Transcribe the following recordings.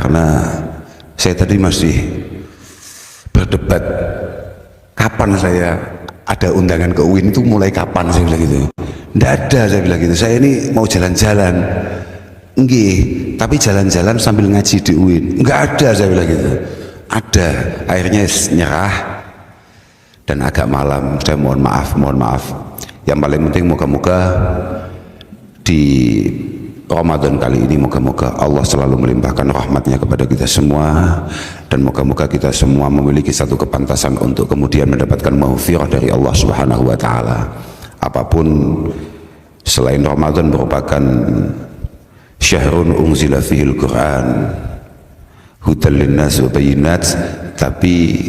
karena saya tadi masih berdebat kapan saya ada undangan ke UIN itu, mulai kapan saya bilang gitu. Nggak ada, saya bilang gitu. Saya ini mau jalan-jalan, nggih, tapi jalan-jalan sambil ngaji di UIN. Nggak ada, saya bilang gitu. Ada, akhirnya nyerah dan agak malam. Saya mohon maaf. Yang paling penting moga-moga di Ramadan kali ini moga-moga Allah selalu melimpahkan rahmatnya kepada kita semua, dan moga-moga kita semua memiliki satu kepantasan untuk kemudian mendapatkan maghfirah dari Allah Subhanahu wa taala. Apapun selain Ramadan merupakan syahrun unzila fihil Quran hudal linnas wa bayyinat, tapi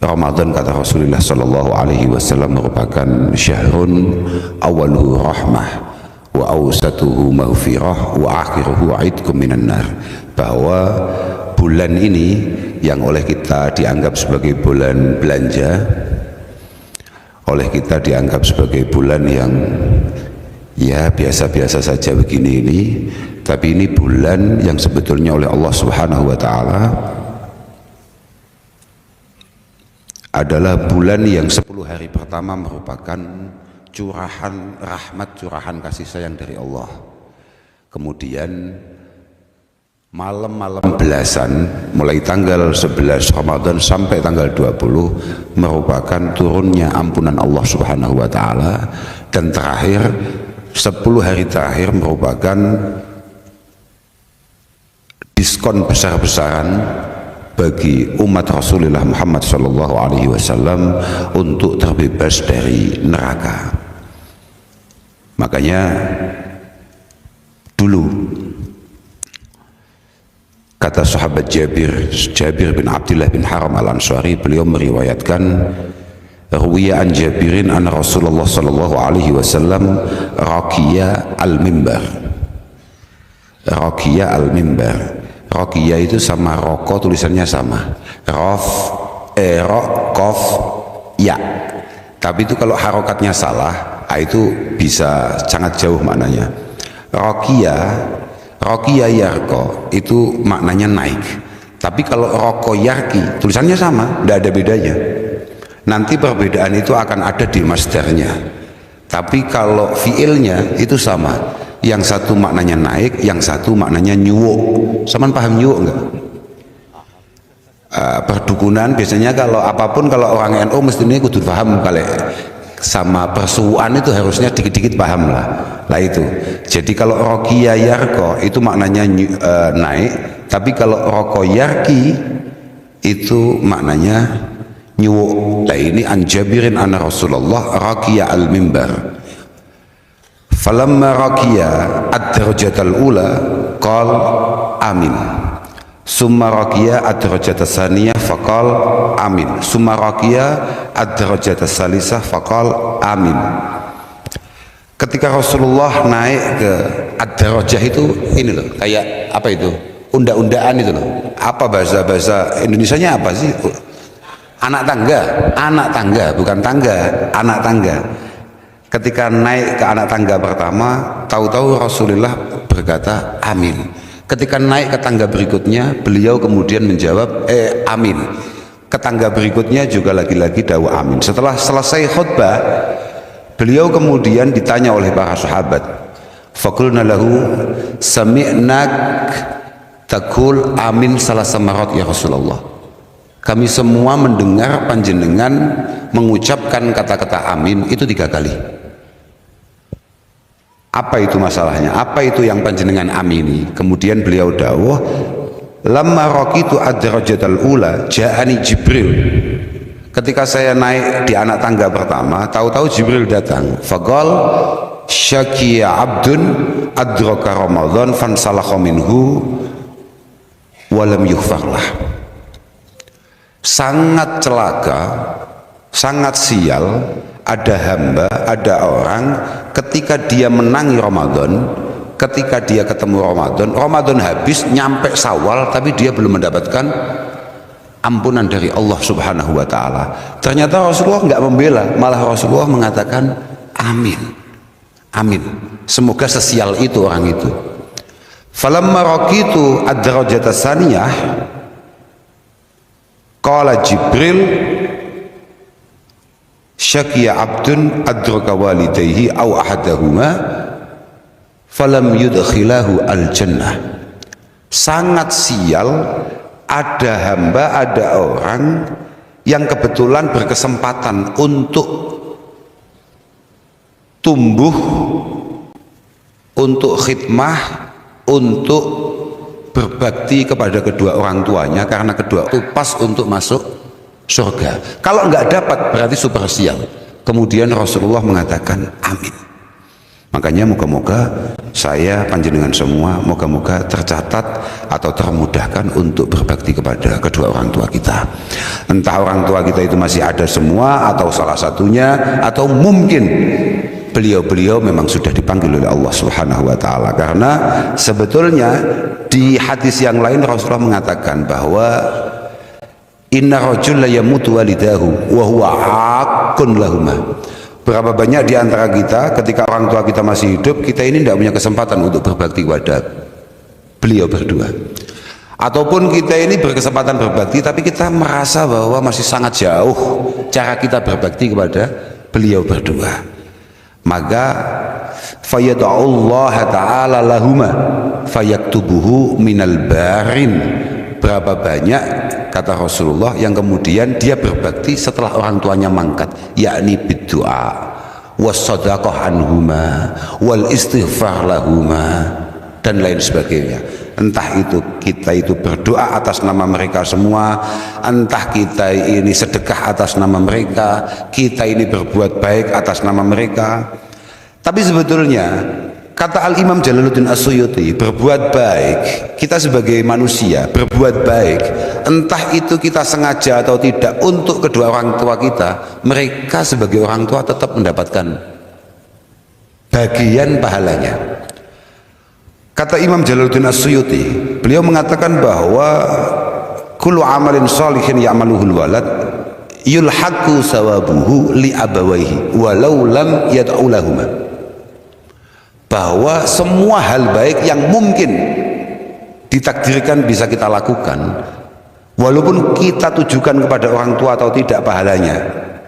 Ramadan kata Rasulullah sallallahu alaihi wasallam merupakan syahrun awaluhu rahmah wa awsatuhu maghfirah wa akhiruhu aidkum minan nar, bahwa bulan ini yang oleh kita dianggap sebagai bulan belanja, oleh kita dianggap sebagai bulan yang ya biasa-biasa saja begini ini, tapi ini bulan yang sebetulnya oleh Allah Subhanahu wa taala adalah bulan yang 10 hari pertama merupakan curahan rahmat, curahan kasih sayang dari Allah. Kemudian malam-malam belasan mulai tanggal 11 Ramadan sampai tanggal 20 merupakan turunnya ampunan Allah Subhanahu wa taala, dan terakhir 10 hari terakhir merupakan diskon besar-besaran bagi umat Rasulullah Muhammad sallallahu alaihi wasallam untuk terbebas dari neraka. Makanya dulu kata sahabat Jabir bin Abdullah bin Haram al-Ansari, beliau meriwayatkan, ruwiya an Jabirin anna Rasulullah sallallahu alaihi wasallam raqiya al-mimbar. Raqiya al-mimbar. Raqiya itu sama roko tulisannya sama, kof ya, tapi itu kalau harokatnya salah itu bisa sangat jauh maknanya. Raqiya yarko itu maknanya naik, tapi kalau roko yarki tulisannya sama, tidak ada bedanya. Nanti perbedaan itu akan ada di masdarnya, tapi kalau fiilnya itu sama. Yang satu maknanya naik, yang satu maknanya nyuwuk. Saman paham nyuwuk enggak? Perdukunan biasanya kalau apapun, kalau orang NU mestinya kudu paham, kalau sama persuuan itu harusnya dikit-dikit paham lah. Lah itu. Jadi kalau roqiya yarko itu maknanya naik, tapi kalau roko yarki itu maknanya nyuwuk. Nah ini an Jabirin anna Rasulullah raqiya al-mimbar. Falamma raqiya ad-darajatal ula qal amin, summa raqiya ad-darajatas saniyah faqal amin, summa raqiya ad-darajatas salisah faqal amin. Ketika Rasulullah naik ke ad-darajah itu, ini loh, kayak apa itu, unda-undaan itu loh, apa bahasa Indonesianya apa sih? Anak tangga, bukan tangga, anak tangga. Ketika naik ke anak tangga pertama, tahu-tahu Rasulullah berkata amin. Ketika naik ke tangga berikutnya, beliau kemudian menjawab amin. Ke tangga berikutnya juga lagi-lagi dakwah amin. Setelah selesai khutbah, beliau kemudian ditanya oleh para sahabat, faqulna lahu sami'nak taqul amin salasa marat ya Rasulullah. Kami semua mendengar panjenengan mengucapkan kata-kata amin itu 3 kali. Apa itu masalahnya? Apa itu yang panjenengan amini? Kemudian beliau dawuh, lamma raqitu ad-darajatal ula ja'ani Jibril. Ketika saya naik di anak tangga pertama, tahu-tahu Jibril datang. Faqal syakiya abdun adraka Ramadan fansalakha minhu wa lam yughfarlah. Sangat celaka, sangat sial, ada hamba, ada orang ketika dia menangi Ramadan, ketika dia ketemu Ramadan habis, nyampe Syawal, tapi dia belum mendapatkan ampunan dari Allah Subhanahu wa taala. Ternyata Rasulullah nggak membela, malah Rasulullah mengatakan amin. Amin. Semoga sesial itu orang itu. Falamma raqitu ad-darajata saniyah qala Jibril syakiya abdun adraka walidayhi aw ahadahuma falam yudkhilahu al-jannah. Sangat sial, ada hamba, ada orang yang kebetulan berkesempatan untuk tumbuh, untuk khidmah, untuk berbakti kepada kedua orang tuanya, karena kedua itu pas untuk masuk surga. Kalau nggak dapat berarti super sial. Kemudian Rasulullah mengatakan amin. Makanya moga-moga saya, panjenengan semua, moga-moga tercatat atau termudahkan untuk berbakti kepada kedua orang tua kita. Entah orang tua kita itu masih ada semua atau salah satunya, atau mungkin beliau-beliau memang sudah dipanggil oleh Allah Subhanahu wa taala. Karena sebetulnya di hadis yang lain Rasulullah mengatakan bahwa inna rajul la yamutu walidahu wa huwa aqun lahuma. Berapa banyak di antara kita ketika orang tua kita masih hidup, kita ini tidak punya kesempatan untuk berbakti kepada beliau berdua. Ataupun kita ini berkesempatan berbakti tapi kita merasa bahwa masih sangat jauh cara kita berbakti kepada beliau berdua. Maka fayad'ullah ta'ala lahuma fayaktubuhu minal barin. Berapa banyak, kata Rasulullah, yang kemudian dia berbakti setelah orang tuanya mangkat, yakni biddu'a wassadaqah anhuma wal istighfar lahuma dan lain sebagainya. Entah itu kita itu berdoa atas nama mereka semua, entah kita ini sedekah atas nama mereka, kita ini berbuat baik atas nama mereka. Tapi sebetulnya kata Al-Imam Jalaluddin As-Suyuti, berbuat baik, kita sebagai manusia berbuat baik, entah itu kita sengaja atau tidak untuk kedua orang tua kita, mereka sebagai orang tua tetap mendapatkan bagian pahalanya. Kata Imam Jalaluddin As-Suyuti, beliau mengatakan bahwa kullu amalin shalihin ya'maluhul walad yulhaqu sawabuhu li abawaihi walau lam yad'u lahuma. Bahwa semua hal baik yang mungkin ditakdirkan bisa kita lakukan, walaupun kita tujukan kepada orang tua atau tidak pahalanya,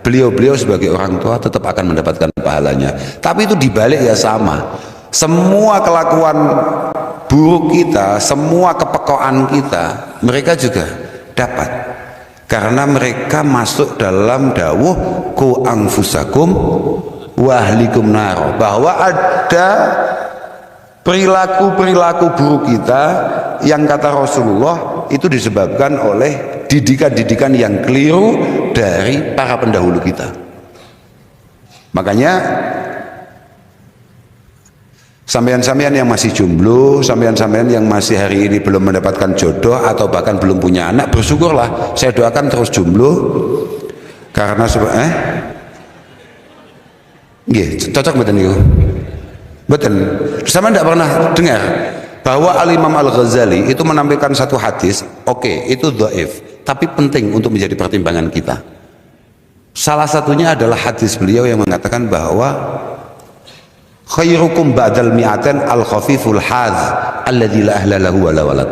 beliau-beliau sebagai orang tua tetap akan mendapatkan pahalanya. Tapi itu dibalik ya sama. Semua kelakuan buruk kita, semua kepekaan kita, mereka juga dapat. Karena mereka masuk dalam dawuh ku anfusakum wahlikum naro, bahwa ada perilaku-perilaku buruk kita yang kata Rasulullah itu disebabkan oleh didikan-didikan yang keliru dari para pendahulu kita. Makanya sampean-sampean yang masih jomblo, sampean-sampean yang masih hari ini belum mendapatkan jodoh atau bahkan belum punya anak, bersyukurlah. Saya doakan terus jomblo, karena cocok betul niku. Betul. Sama tidak pernah dengar bahwa Al-Imam Al-Ghazali itu menampilkan satu hadis, oke, itu dhaif, tapi penting untuk menjadi pertimbangan kita. Salah satunya adalah hadis beliau yang mengatakan bahwa khairukum ba'dal mi'atan al-khafiful hadz alladzi la ahla lahu wala walad.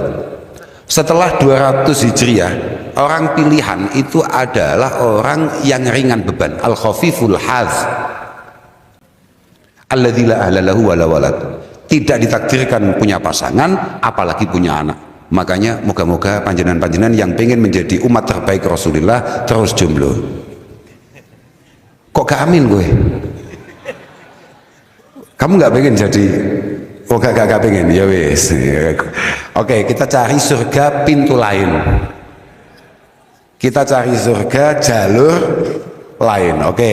Setelah 200 Hijriah, orang pilihan itu adalah orang yang ringan beban, al-khafiful hadz alladzi la ahla lahu wala walad. Tidak ditakdirkan punya pasangan, apalagi punya anak. Makanya moga-moga panjenengan-panjenengan yang pengen menjadi umat terbaik Rasulullah terus jomblo. Kok gak amin gue? Kamu nggak pengen jadi? Oh gak pengen, ya wes. Oke, kita cari surga pintu lain. Kita cari surga jalur lain. Oke,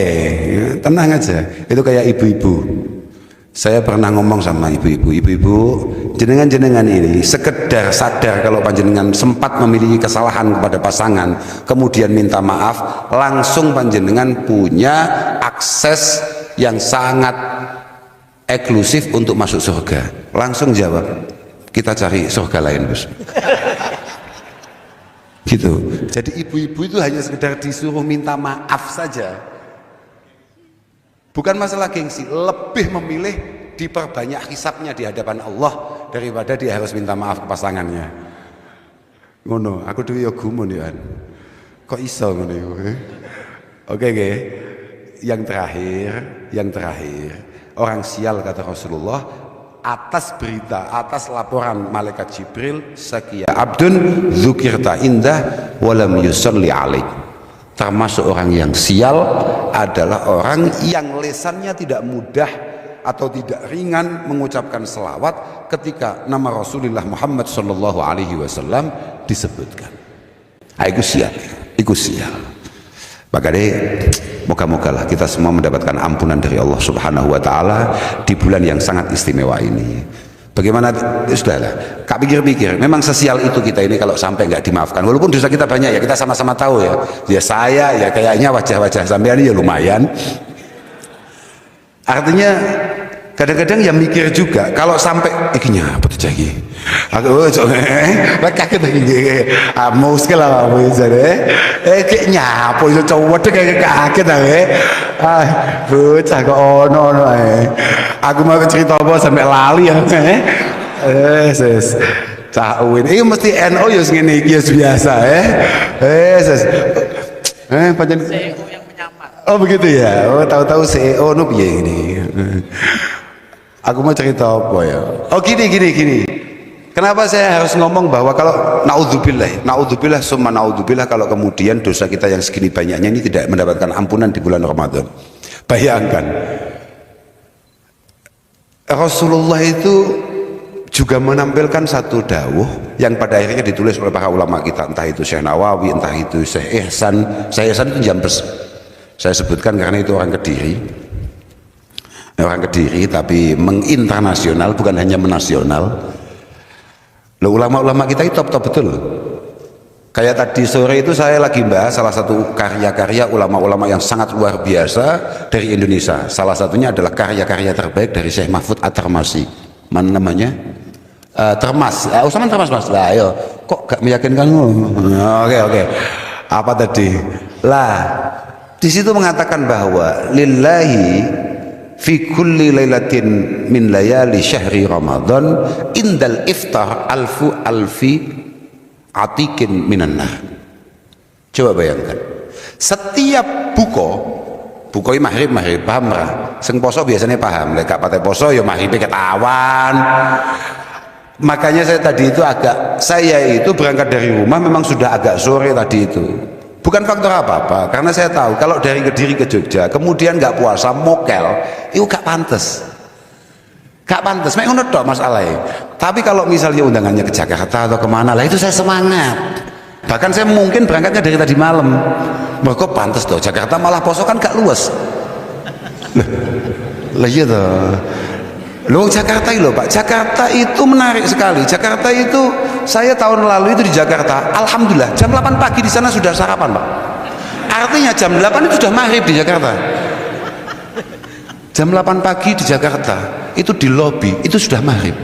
tenang aja. Itu kayak ibu-ibu. Saya pernah ngomong sama ibu-ibu, jenengan-jenengan ini sekedar sadar kalau panjenengan sempat memiliki kesalahan kepada pasangan, kemudian minta maaf, langsung panjenengan punya akses yang sangat eksklusif untuk masuk surga. Langsung jawab, kita cari surga lain, Bos. Gitu. Jadi ibu-ibu itu hanya sekedar disuruh minta maaf saja. Bukan masalah gengsi, lebih memilih diperbanyak hisapnya di hadapan Allah daripada dia harus minta maaf ke pasangannya. Ngono, aku dulu ya gumun ya. Kok iso ngono iku? Oke. Yang terakhir, orang sial kata Rasulullah atas berita, atas laporan malaikat Jibril, sakia abdun dzukirta indah walam yusalli alaik. Termasuk orang yang sial adalah orang yang lisannya tidak mudah atau tidak ringan mengucapkan selawat ketika nama Rasulullah Muhammad sallallahu alaihi wasallam disebutkan. Iku sial. Maka deh, moga-moga lah kita semua mendapatkan ampunan dari Allah Subhanahu wa taala di bulan yang sangat istimewa ini. Bagaimana? Sudahlah, kak pikir-pikir, memang sesial itu kita ini kalau sampai nggak dimaafkan, walaupun dosa kita banyak ya, kita sama-sama tahu ya. Ya saya ya kayaknya wajah-wajah sampean ya lumayan. Artinya kadang-kadang ya mikir juga kalau sampai iki nyapa terjadi. Aku kaget iki. Mau sekali lah mau jare. Kayak nyapa iso cowok kayak kaget ae. Bocah kok ono Aku mau cerita apa sampai lali ya. Ses. Cawin. Iki mesti NO ya ngene iki biasa ses. Pancen CEO yang menyamar. Oh begitu ya. Oh tahu-tahu CEO no piye ini. Aku mau cerita apa ya? Oh gini. Kenapa saya harus ngomong bahwa kalau naudzubillah summa naudzubillah kalau kemudian dosa kita yang segini banyaknya ini tidak mendapatkan ampunan di bulan Ramadan. Bayangkan Rasulullah itu juga menampilkan satu dawuh yang pada akhirnya ditulis oleh para ulama kita, entah itu Syekh Nawawi, entah itu Syekh Ihsan. Syekh Ihsan itu Jambres. Saya sebutkan karena itu orang Kediri tapi menginternasional, bukan hanya menasional. Loh, ulama-ulama kita itu top betul. Kayak tadi sore itu saya lagi bahas salah satu karya-karya ulama-ulama yang sangat luar biasa dari Indonesia. Salah satunya adalah karya-karya terbaik dari Syekh Mahfud At-Tarmasi. Mana namanya? Termas. Usahaman Termas mas. Lah ayo, kok gak meyakinkan? Oke. Apa tadi? Lah, di situ mengatakan bahwa lillahi fi kulli lailatin min layali syahri Ramadan indal iftar alfi atikin minan nar. Coba bayangkan, setiap buko maghrib paham ra? Sing poso biasanya paham, lek gak pate poso ya maghribe ketahuan. Makanya saya itu berangkat dari rumah memang sudah agak sore tadi itu. Bukan faktor apa-apa, karena saya tahu kalau dari Kediri ke Jogja kemudian nggak puasa mokel itu gak pantas, mek ngono tok masalahnya. Tapi kalau misalnya undangannya ke Jakarta atau kemana lah itu saya semangat, bahkan saya mungkin berangkatnya dari tadi malam. Kok pantas toh Jakarta malah poso kan gak luas lah iya toh. Loh Jakarta itu loh Pak, Jakarta itu menarik sekali. Jakarta itu saya tahun lalu itu di Jakarta, alhamdulillah jam 8 pagi di sana sudah sarapan Pak. Artinya jam 8 itu sudah maghrib di Jakarta. Jam 8 pagi di Jakarta itu di lobi itu sudah maghrib.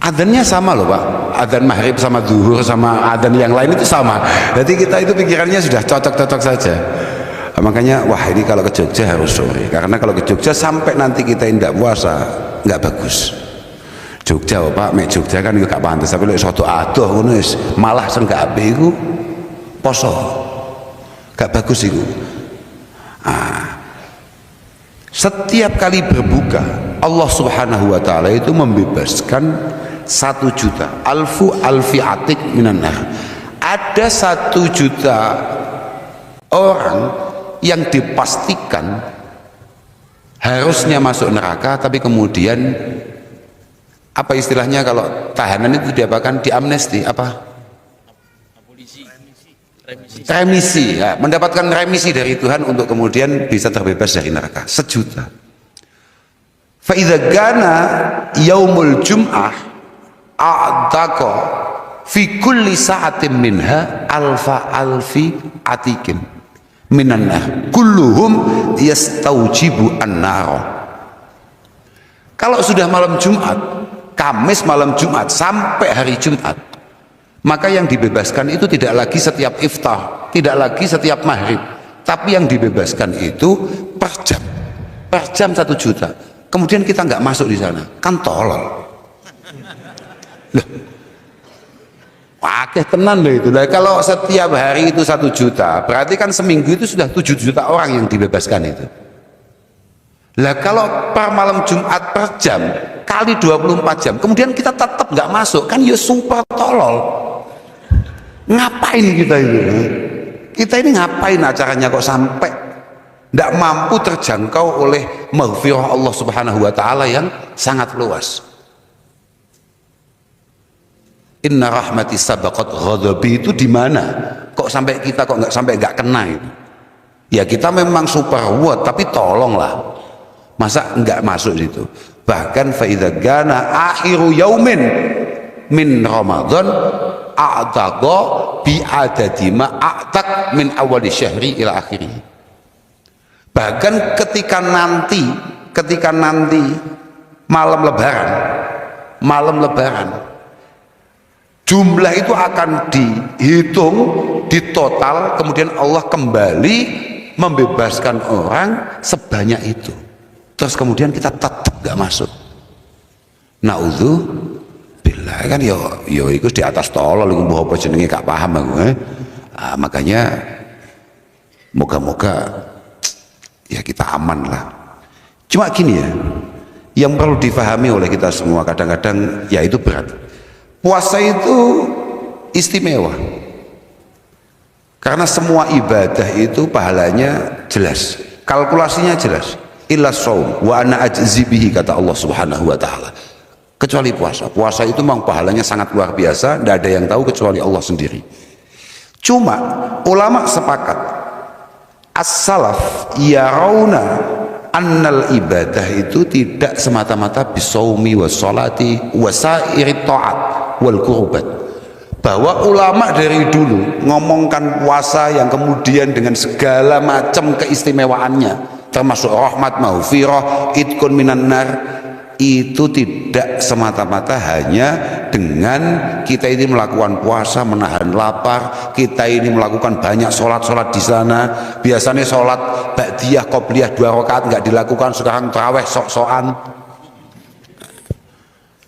Adzannya sama loh Pak, adzan maghrib sama zuhur sama adzan yang lain itu sama. Jadi kita itu pikirannya sudah cocok-cocok saja. Makanya wah ini kalau ke Jogja harus sore, karena kalau ke Jogja sampai nanti kita tidak puasa nggak bagus. Jogja Pak, mek Jogja kan juga gak pantas, tapi lek soto adoh ngono wis malah senggape iku poso. Gak bagus iku. Setiap kali berbuka Allah Subhanahu wa taala itu membebaskan 1 juta alfi atik minan nar. Ada 1 juta orang yang dipastikan harusnya masuk neraka, tapi kemudian apa istilahnya kalau tahanan itu diapakan, diamnesti remisi ya, mendapatkan remisi dari Tuhan untuk kemudian bisa terbebas dari neraka. 1 juta. Fa idza kana yaumul jum'ah a'taqa fi kulli sa'atin minha alfi atikin minan nar kulluhum yastaujibu an-nar. Kalau sudah malam Jumat, Kamis malam Jumat sampai hari Jumat, maka yang dibebaskan itu tidak lagi setiap iftar, tidak lagi setiap maghrib, tapi yang dibebaskan itu per jam 1 juta. Kemudian kita nggak masuk di sana, kan tolol. Loh, wakil tenan loh itu. Nah, kalau setiap hari itu 1 juta, berarti kan seminggu itu sudah 7 juta orang yang dibebaskan itu. Lah kalau per malam Jumat per jam kali 24 jam, kemudian kita tetap nggak masuk, kan ya super tolol. Ngapain kita ini? Kita ini ngapain acaranya kok sampai nggak mampu terjangkau oleh maghfirah Allah Subhanahu wa taala yang sangat luas. Inna rahmati sabaqat ghadabi itu di mana? Kok sampai kita kok nggak kena itu? Ya kita memang super what, tapi tolonglah. Masa nggak masuk situ? Bahkan fa idza gana akhiru yaumin min Ramadan a'taqa bi adadi ma a'taq min awal syahri ila akhirih. Bahkan ketika nanti malam lebaran jumlah itu akan dihitung, ditotal, kemudian Allah kembali membebaskan orang sebanyak itu. Terus kemudian kita tetap gak masuk. Naudzubillah, kan yo itu di atas tolol iku mbah apa jenenge gak paham aku. Makanya moga-moga ya kita aman lah. Cuma gini ya, yang perlu difahami oleh kita semua, kadang-kadang ya itu berat. Puasa itu istimewa karena semua ibadah itu pahalanya jelas, kalkulasinya jelas. Illa shaum wa ana ajzi bihi, kata Allah Subhanahu wa taala. Kecuali puasa. Puasa itu memang pahalanya sangat luar biasa, tidak ada yang tahu kecuali Allah sendiri. Cuma ulama sepakat, as-salaf yarawna annal ibadah itu tidak semata-mata bisaumi wa sholati wa sairi ta'at wal qurbat. Bahwa ulama dari dulu ngomongkan puasa yang kemudian dengan segala macam keistimewaannya, termasuk rahmat, maghfirah, itqun minan nar, itu tidak semata-mata hanya dengan kita ini melakukan puasa, menahan lapar, kita ini melakukan banyak sholat di sana. Biasanya sholat ba'diyah qobliyah 2 rakaat nggak dilakukan, sekarang taraweh sok-sokan.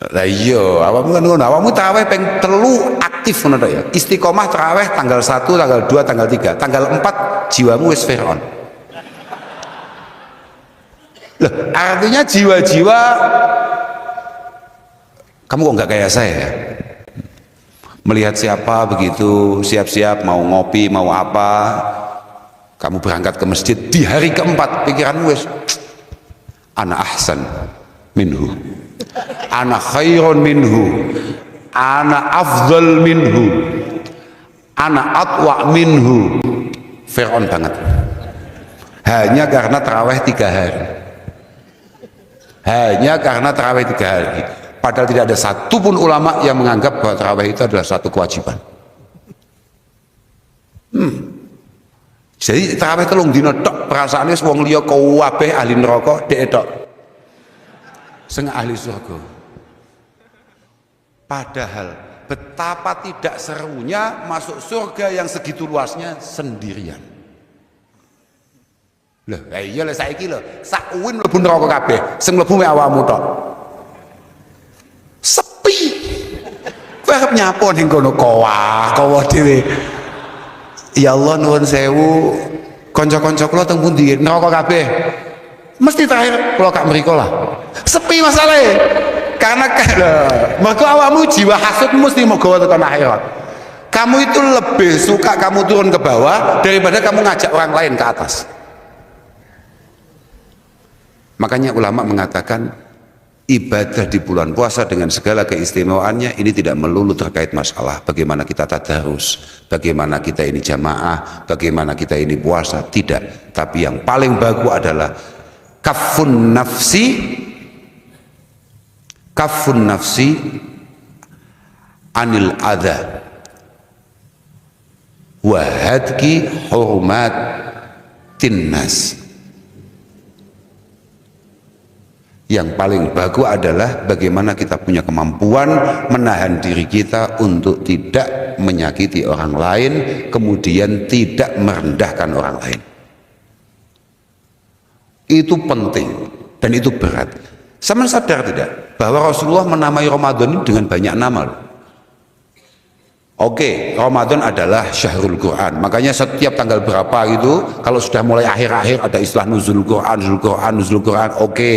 Lah iya, awamu kan ngono, awamu taraweh peng 3 aktif ngono ya. Istiqomah taraweh tanggal 1, tanggal 2, tanggal 3, tanggal 4 jiwamu wis fir'aun. Loh, artinya jiwa-jiwa kamu kok nggak kayak saya ya? Melihat siapa begitu siap-siap mau ngopi mau apa, kamu berangkat ke masjid di hari keempat, pikiranmu wes ana ahsan minhu, ana khairun minhu, ana afdal minhu, ana atwa minhu. Fir'aun banget hanya karena taraweh 3 hari, hanya karena tarawih 3 hari. Padahal tidak ada satupun ulama yang menganggap bahwa tarawih itu adalah satu kewajiban. Jadi tarawih telung dina tok, perasaannya wong liya kabeh ahli neraka, dhek tok sing ahli surga. Padahal betapa tidak serunya masuk surga yang segitu luasnya sendirian. Loh, iya lho saiki lho, sak uwin mlebu neraka kabeh, sing mlebu mek awakmu tok. Sepi. Kowe arep nyapa ning kono kowa dhewe. Ya Allah nuwun sewu, kanca-kanca kula teng pundi? Neraka kabeh. Mesti terakhir kula kak mriko lah. Sepi masalahe. Karena mergo awakmu jiwa hasud mesti mau gawa tekan akhirat. Kamu itu lebih suka kamu turun ke bawah daripada kamu ngajak orang lain ke atas. Makanya ulama mengatakan ibadah di bulan puasa dengan segala keistimewaannya ini tidak melulu terkait masalah bagaimana kita tadarus, bagaimana kita ini jamaah, bagaimana kita ini puasa, tidak. Tapi yang paling bagus adalah kafun nafsi anil adha wa hadki hurmatin nas. Yang paling bagus adalah bagaimana kita punya kemampuan menahan diri kita untuk tidak menyakiti orang lain, kemudian tidak merendahkan orang lain. Itu penting dan itu berat. Sama sadar tidak bahwa Rasulullah menamai Ramadan ini dengan banyak nama loh. Oke, Ramadan adalah syahrul Quran. Makanya setiap tanggal berapa gitu, kalau sudah mulai akhir-akhir ada istilah nuzul Quran, nuzul Quran, nuzul Quran. Oke.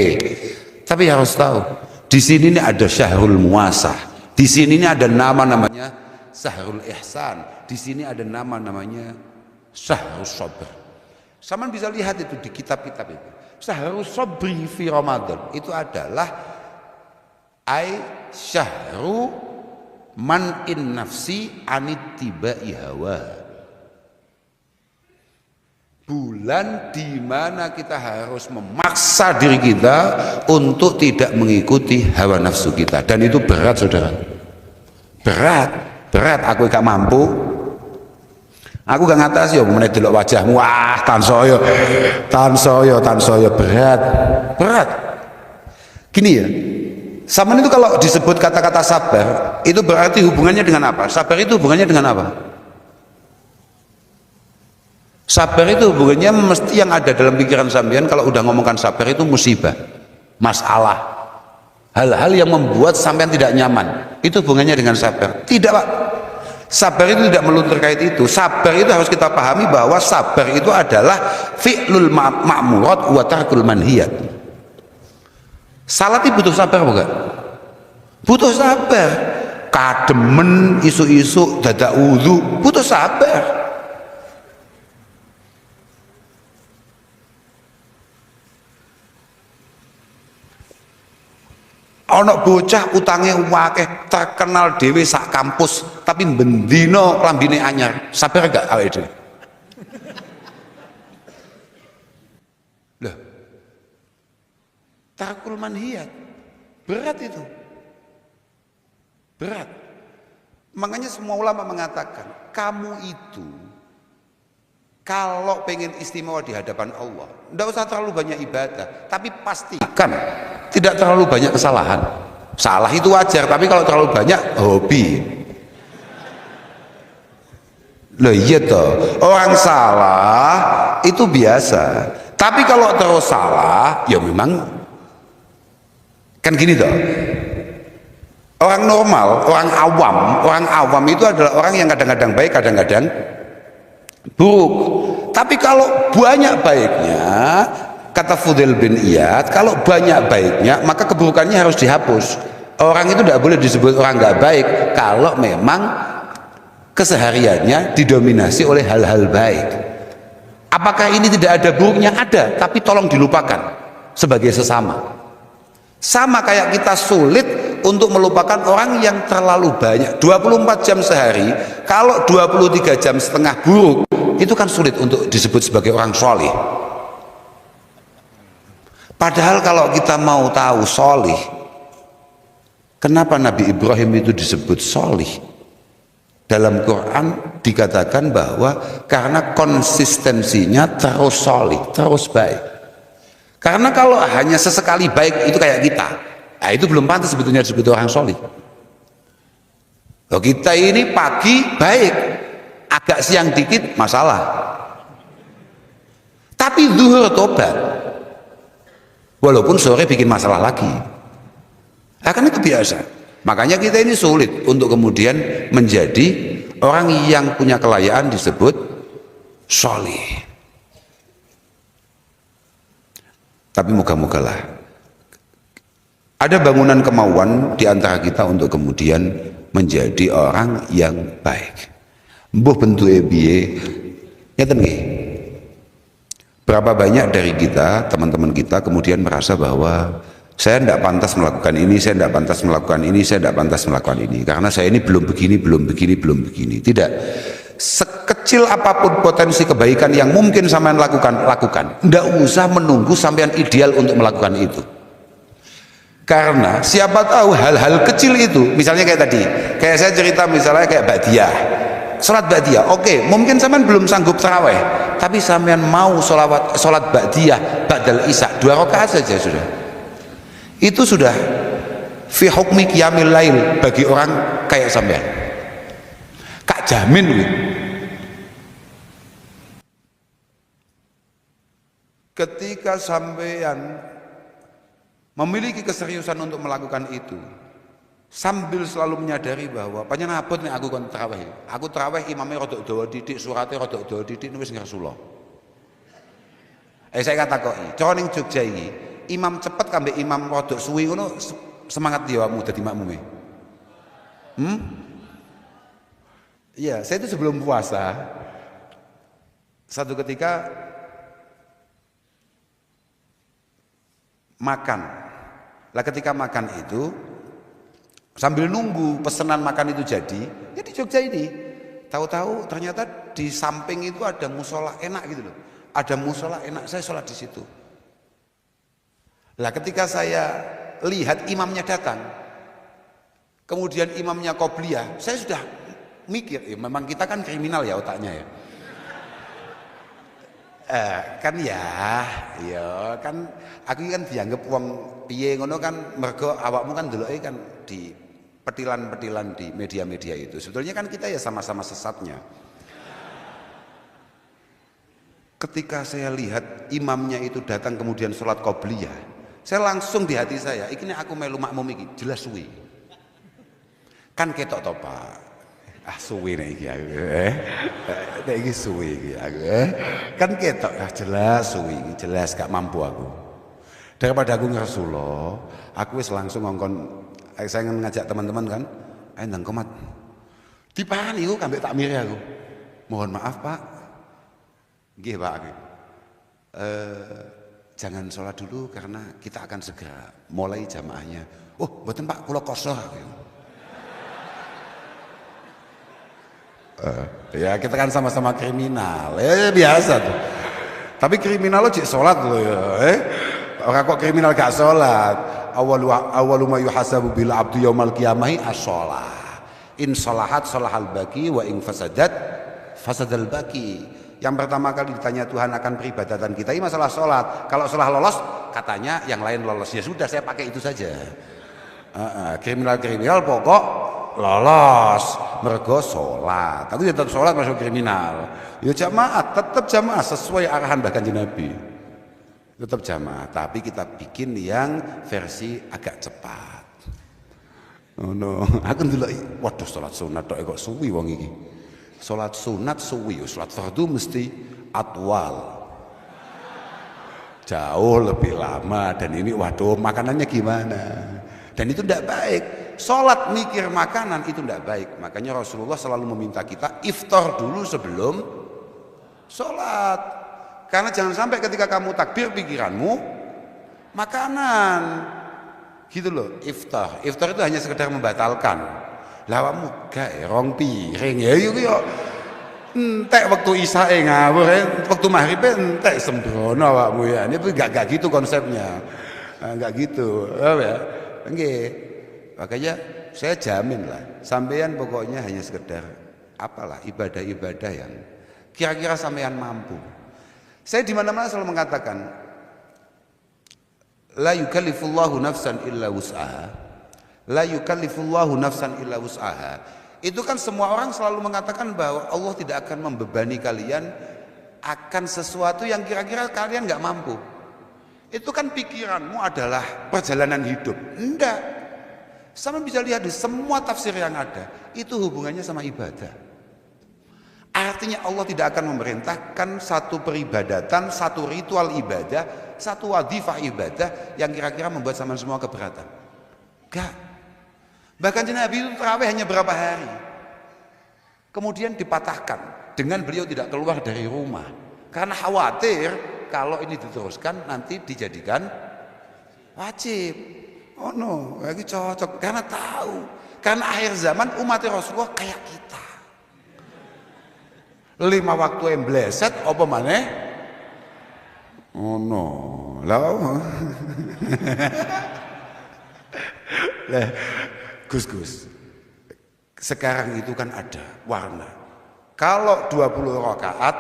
Tapi harus tahu, di sini ini ada syahrul muasah. Di sini ini ada nama namanya syahrul ihsan. Di sini ada nama namanya syahrul sabr. Saman bisa lihat itu di kitab-kitab itu. Syahrul sabri fi Ramadan itu adalah syahru man in nafsi anittiba'i hawa. Bulan di mana kita harus memaksa diri kita untuk tidak mengikuti hawa nafsu kita, dan itu berat saudara, berat. Aku gak mampu, aku gak ngatasi ya meneh delok wajahmu, wah tan soyo berat gini ya. Saman itu kalau disebut kata-kata sabar, itu berarti hubungannya dengan apa? Sabar itu hubungannya dengan apa? Sabar itu hubungannya mesti yang ada dalam pikiran sampean kalau udah ngomongkan sabar itu musibah, masalah, hal-hal yang membuat sampean tidak nyaman. Itu hubungannya dengan sabar. Tidak Pak, sabar itu tidak melulu terkait itu. Sabar itu harus kita pahami bahwa sabar itu adalah fi'lul ma'murat wa tarkul manhiyat. Salat itu butuh sabar bukan? Butuh sabar. Kademen isu-isu dadak wudu butuh sabar. Ana bocah utange wakeh terkenal dhewe sak kampus tapi bendino klambine anyar. Sabar gak awake dhewe? Loh. Tarkul manhiyat berat itu, berat. Makanya semua ulama mengatakan kamu itu kalau pengen istimewa di hadapan Allah tidak usah terlalu banyak ibadah, tapi pastikan tidak terlalu banyak kesalahan. Salah itu wajar, tapi kalau terlalu banyak hobi. Loh iya toh, orang salah itu biasa, tapi kalau terus salah ya memang kan gini toh, orang normal, orang awam itu adalah orang yang kadang-kadang baik, kadang-kadang buruk. Tapi kalau banyak baiknya, kata Fudail bin Iyad, kalau banyak baiknya maka keburukannya harus dihapus. Orang itu tidak boleh disebut orang nggak baik kalau memang kesehariannya didominasi oleh hal-hal baik. Apakah ini tidak ada buruknya? Ada, tapi tolong dilupakan sebagai sesama. Sama kayak kita sulit untuk melupakan orang yang terlalu banyak 24 jam sehari. Kalau 23 jam setengah buruk, itu kan sulit untuk disebut sebagai orang solih. Padahal kalau kita mau tahu solih, kenapa Nabi Ibrahim itu disebut solih? Dalam Quran dikatakan bahwa karena konsistensinya terus solih, terus baik. Karena kalau hanya sesekali baik itu kayak kita, nah itu belum pantas sebetulnya disebut orang solih. Loh, kita ini pagi baik, agak siang dikit masalah, tapi zuhur tobat, walaupun sore bikin masalah lagi. Kan itu biasa. Makanya kita ini sulit untuk kemudian menjadi orang yang punya kelayaan disebut solih. Tapi moga-mogalah ada bangunan kemauan di antara kita untuk kemudian menjadi orang yang baik. Mbuh bentuke piye? Ngeten nggih. Berapa banyak dari kita, teman-teman kita kemudian merasa bahwa saya tidak pantas melakukan ini, saya tidak pantas melakukan ini, saya tidak pantas melakukan ini karena saya ini belum begini, belum begini. Tidak. Sekecil apapun potensi kebaikan yang mungkin sampean lakukan. Tidak usah menunggu sampean ideal untuk melakukan itu. Karena siapa tahu hal-hal kecil itu, misalnya kayak tadi, kayak saya cerita misalnya kayak badiah, sholat badiah. Oke, mungkin sampean belum sanggup taraweh, tapi sampean mau sholat badiah ba'dal isya 2 rakaat saja sudah. Itu sudah fi hukmi qiyamil lail bagi orang kayak sampean. Kak jamin gitu. Ketika sampean memiliki keseriusan untuk melakukan itu, sambil selalu menyadari bahwa panjenengan abot nek aku kon tarawih. Aku tarawih imamnya rodok dawa didik, surate rodok dawa didik wis ngersula. Saya katakoki, cara ning Jogja iki, imam cepet kambe imam rodok suwi ngono semangat dia awakmu dadi makmume. Iya, saya itu sebelum puasa satu ketika makan. Lah ketika makan itu sambil nunggu pesanan makan itu jadi, ya di Jogja ini. Tahu-tahu ternyata di samping itu ada musola enak gitu loh. Ada musola enak, saya sholat di situ. Lah ketika saya lihat imamnya datang, kemudian imamnya qobliyah, saya sudah mikir, ya memang kita kan kriminal ya otaknya ya. Kan kan aku kan dianggap wong piye ngono kan mergo awakmu kan deloke kan di petilan-petilan di media-media itu. Sebetulnya kan kita ya sama-sama sesatnya. Ketika saya lihat imamnya itu datang kemudian sholat qobliyah, saya langsung di hati saya, iki nek aku melu makmum iki jelas suwi. Kan ketok to, Pak. Suwi nek iki aku. Nek iki suwi iki aku. Kan ketok jelas suwi iki, jelas gak mampu aku. Daripada aku ngersula, aku wis langsung ngongkon saya ngajak teman-teman kan, ayo ndang komat. Dipahani ku kambek takmire aku. Mohon maaf, Pak. Nggih, Pak. Jangan sholat dulu karena kita akan segera mulai jamaahnya. Oh, mboten Pak, kula kosong. Ya kita kan sama-sama kriminal, biasa tuh. Tapi kriminal lo cek sholat lo ya, orang kok kriminal gak sholat. Awalu ma yuhasabu bil abdu yaumal qiyamahi as-sholah. In sholahat sholahal baqi wa in fasadat fasadal baqi. Yang pertama kali ditanya Tuhan akan peribadatan kita ini masalah sholat. Kalau sholat lolos, katanya yang lain lolos. Ya sudah, saya pakai itu saja. Kriminal-kriminal pokok lolos, mergo sholat. Tapi tetap sholat masuk kriminal. Ya jamaah, tetap jamaah sesuai arahan bahkan Nabi. Tetap jamaah, tapi kita bikin yang versi agak cepat. Oh no, aku dulu, waduh sholat sunat kok suwi wong iki. Sholat sunat suwi, sholat fardu mesti atwal, jauh lebih lama. Dan ini waduh makanannya gimana, dan itu tidak baik. Sholat mikir makanan itu tidak baik. Makanya Rasulullah selalu meminta kita iftar dulu sebelum sholat, karena jangan sampai ketika kamu takbir pikiranmu makanan gitu loh. Iftar itu hanya sekedar membatalkan. Lawamu gak rong piring ya yo entek waktu isyae ngawur, waktu maghrib entek sembrono awakmu ya. Ini gak gitu konsepnya. Enggak gitu. Ya. Nggih. Makanya saya jamin lah, sampean pokoknya hanya sekedar apalah ibadah-ibadah yang kira-kira sampean mampu. Saya di mana-mana selalu mengatakan la yukallifullahu nafsan illa wus'aha. La yukallifullahu nafsan illa wus'aha. Itu kan semua orang selalu mengatakan bahwa Allah tidak akan membebani kalian akan sesuatu yang kira-kira kalian nggak mampu. Itu kan pikiranmu adalah perjalanan hidup. Enggak. Sama bisa lihat di semua tafsir yang ada, itu hubungannya sama ibadah. Artinya Allah tidak akan memerintahkan satu peribadatan, satu ritual ibadah, satu wadifah ibadah yang kira-kira membuat sama semua keberatan. Enggak. Bahkan Nabi itu tarawih hanya berapa hari, kemudian dipatahkan dengan beliau tidak keluar dari rumah karena khawatir kalau ini diteruskan nanti dijadikan wajib. Oh no, lagi cocok karena tahu, karena akhir zaman umat Rasulullah kayak kita 5 waktu yang bleset apa maneh. Oh no, lah Gus, sekarang itu kan ada warna. Kalau 20 rakaat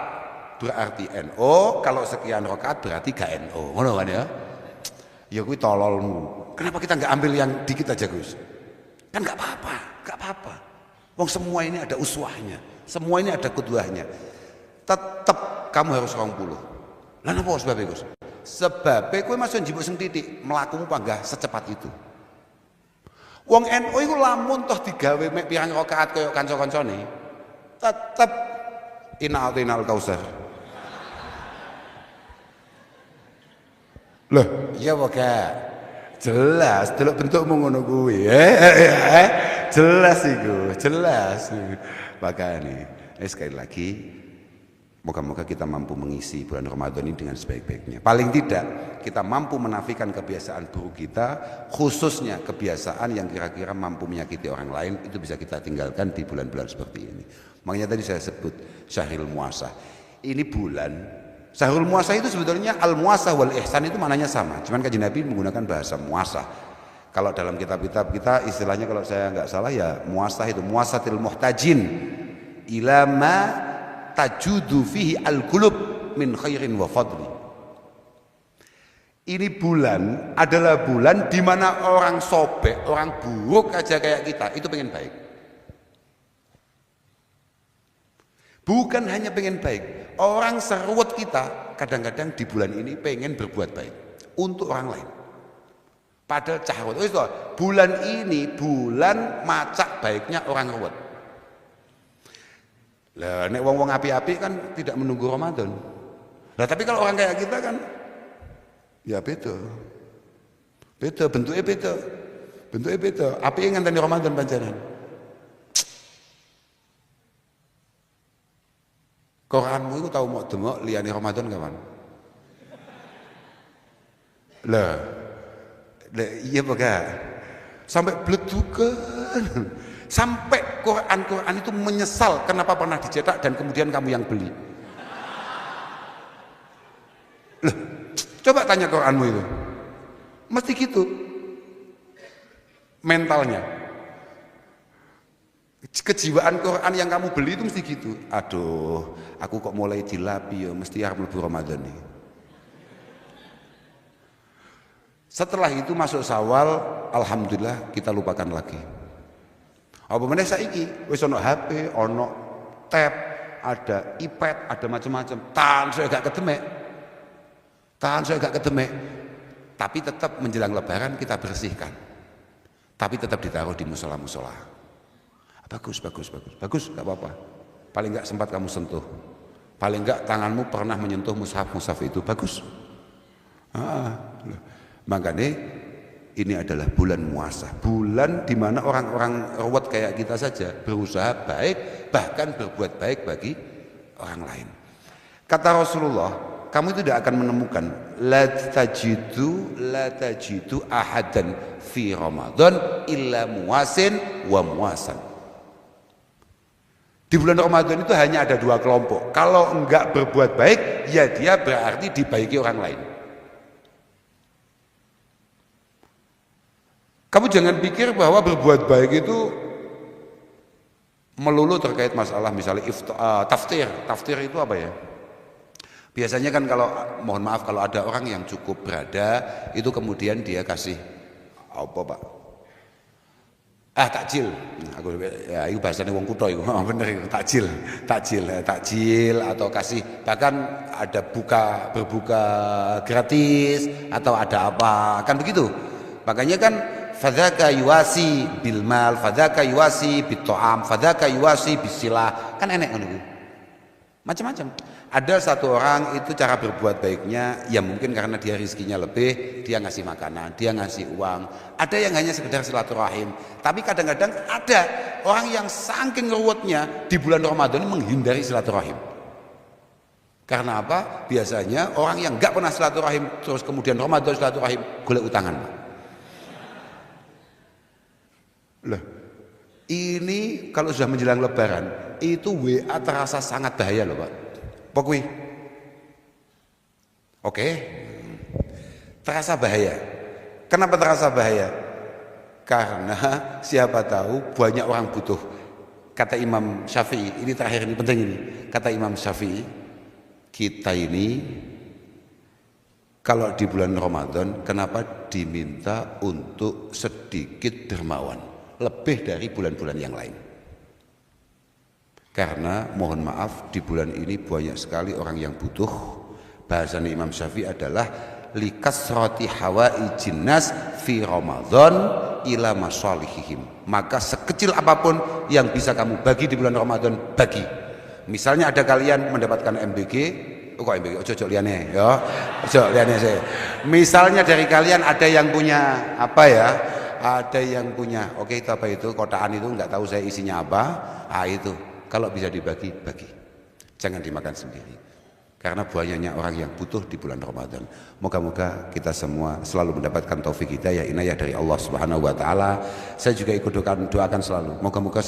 berarti NO, kalau sekian rakaat berarti gak NO. Ngono kan ya? Ya kuwi tololmu. Kenapa kita nggak ambil yang dikit aja, Gus? Kan nggak apa-apa. Wong semua ini ada uswahnya, semua ini ada kedua-nya. Tetap kamu harus 20. Lah napa sebabnya, Gus? Sebabnya kowe masuk njibuk sing titik, mlakumu panggah secepat itu. Wong NU iku lamun toh digawe mek pirang rakaat kaya kanca-kancane, tetep inal kausar. Loh, iya apa gak? Jelas, delok bentukmu ngono kuwi. Jelas iku, jelas. Makane, sekali lagi moga-moga kita mampu mengisi bulan Ramadan ini dengan sebaik-baiknya. Paling tidak kita mampu menafikan kebiasaan buruk kita, khususnya kebiasaan yang kira-kira mampu menyakiti orang lain, itu bisa kita tinggalkan di bulan-bulan seperti ini. Makanya tadi saya sebut Syahrul Muasah. Ini bulan Syahrul Muasah itu sebetulnya al-muasah wal ihsan itu maknanya sama. Cuman Kanjeng Nabi menggunakan bahasa muasah. Kalau dalam kitab-kitab kita istilahnya kalau saya nggak salah ya muasah itu muasatil muhtajin ila ma tajudu fihi al-qulub min khairin wa fadli. Ini bulan adalah bulan di mana orang sobek, orang buruk aja kayak kita itu pengen baik. Bukan hanya pengen baik, orang seruat kita kadang-kadang di bulan ini pengen berbuat baik untuk orang lain. Padahal cahwat, bulan ini bulan macak baiknya orang ruwet. Lah nek wong-wong api-api kan tidak menunggu Ramadan. Lah tapi kalau orang kayak kita kan ya beda. Beda bentuknya beda. Bentuknya beda. Api nganteni Ramadan panjenengan. Quranmu itu tahu mau demok liyane Ramadan kapan? Lah iya bega. Sampai bledukan. Sampai Quran itu menyesal kenapa pernah dicetak dan kemudian kamu yang beli. Loh, coba tanya Quranmu itu. Mesti gitu. Mentalnya. Kejiwaan Quran yang kamu beli itu mesti gitu. Aduh, aku kok mulai dilapi ya, mesti harus mlebu Ramadan nih. Setelah itu masuk Syawal, alhamdulillah kita lupakan lagi. Apa meneh saiki wis ono HP, ono tab, ada iPad, ada macam-macam. Tahan saya gak kedemek. Tapi tetap menjelang lebaran kita bersihkan. Tapi tetap ditaruh di musola-musola. Bagus, gak apa-apa. Paling gak sempat kamu sentuh. Paling gak tanganmu pernah menyentuh mushaf itu, bagus. Makanya ini adalah bulan muasah, bulan di mana orang-orang ruwet kayak kita saja berusaha baik, bahkan berbuat baik bagi orang lain. Kata Rasulullah, kamu itu tidak akan menemukan la tajidu ahadan fi Ramadan illa muasin wa muasan. Di bulan Ramadan itu hanya ada dua kelompok. Kalau enggak berbuat baik, ya dia berarti dibaiki orang lain. Kamu jangan pikir bahwa berbuat baik itu melulu terkait masalah misalnya taftir. Taftir itu apa ya? Biasanya kan kalau mohon maaf kalau ada orang yang cukup berada itu kemudian dia kasih apa Pak? Takjil. Aku ya itu bahasanya wong kutho iku. Bener itu takjil atau kasih bahkan ada berbuka gratis atau ada apa kan begitu. Makanya kan fadzaka yuwasi bil mal, fadzaka yuwasi bit ta'am, fadzaka yuwasi bisilah. Kan enek ngono. Macam-macam. Ada satu orang itu cara berbuat baiknya ya mungkin karena dia rezekinya lebih, dia ngasih makanan, dia ngasih uang. Ada yang hanya sekedar silaturahim. Tapi kadang-kadang ada orang yang saking ruwetnya di bulan Ramadan menghindari silaturahim. Karena apa? Biasanya orang yang enggak pernah silaturahim terus kemudian Ramadan silaturahim golek utangan. Loh, ini kalau sudah menjelang lebaran itu WA terasa sangat bahaya loh Pak. Pokoknya oke, terasa bahaya. Kenapa terasa bahaya? Karena siapa tahu banyak orang butuh. Kata Imam Syafi'i, ini terakhir ini penting ini. Kata Imam Syafi'i, kita ini kalau di bulan Ramadan kenapa diminta untuk sedikit dermawan lebih dari bulan-bulan yang lain? Karena mohon maaf di bulan ini banyak sekali orang yang butuh. Bahasanya Imam Syafi'i adalah likasrati hawaijin nas fi Ramadan ila masalihihim. Maka sekecil apapun yang bisa kamu bagi di bulan Ramadan, bagi. Misalnya ada kalian mendapatkan MBG, kok MBG, ojo liane ya, ojo liane saya. Misalnya dari kalian ada yang punya apa ya, ada yang punya, oke itu apa itu, kotaan itu nggak tahu saya isinya apa, itu kalau bisa dibagi, bagi. Jangan dimakan sendiri. Karena banyaknya orang yang butuh di bulan Ramadan. Moga-moga kita semua selalu mendapatkan taufik hidayah inayah dari Allah Subhanahu wa taala. Saya juga ikut doakan selalu. Moga-moga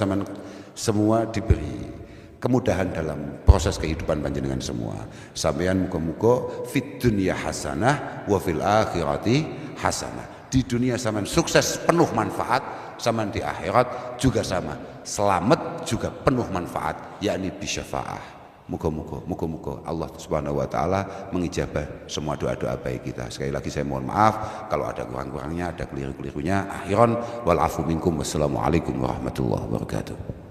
semua diberi kemudahan dalam proses kehidupan panjenengan semua. Sampeyan muga-muga fid dunya hasanah wa fil akhirati hasanah. Di dunia sampean sukses penuh manfaat, sampean di akhirat juga sama. Selamat juga penuh manfaat, yakni bisyafaah. Muga-muga Allah Subhanahu wa taala mengijabah semua doa-doa baik kita. Sekali lagi saya mohon maaf kalau ada kurang-kurangnya, ada keliru-kelirunya. Akhiran wal afu minkum. Wassalamualaikum warahmatullahi wabarakatuh.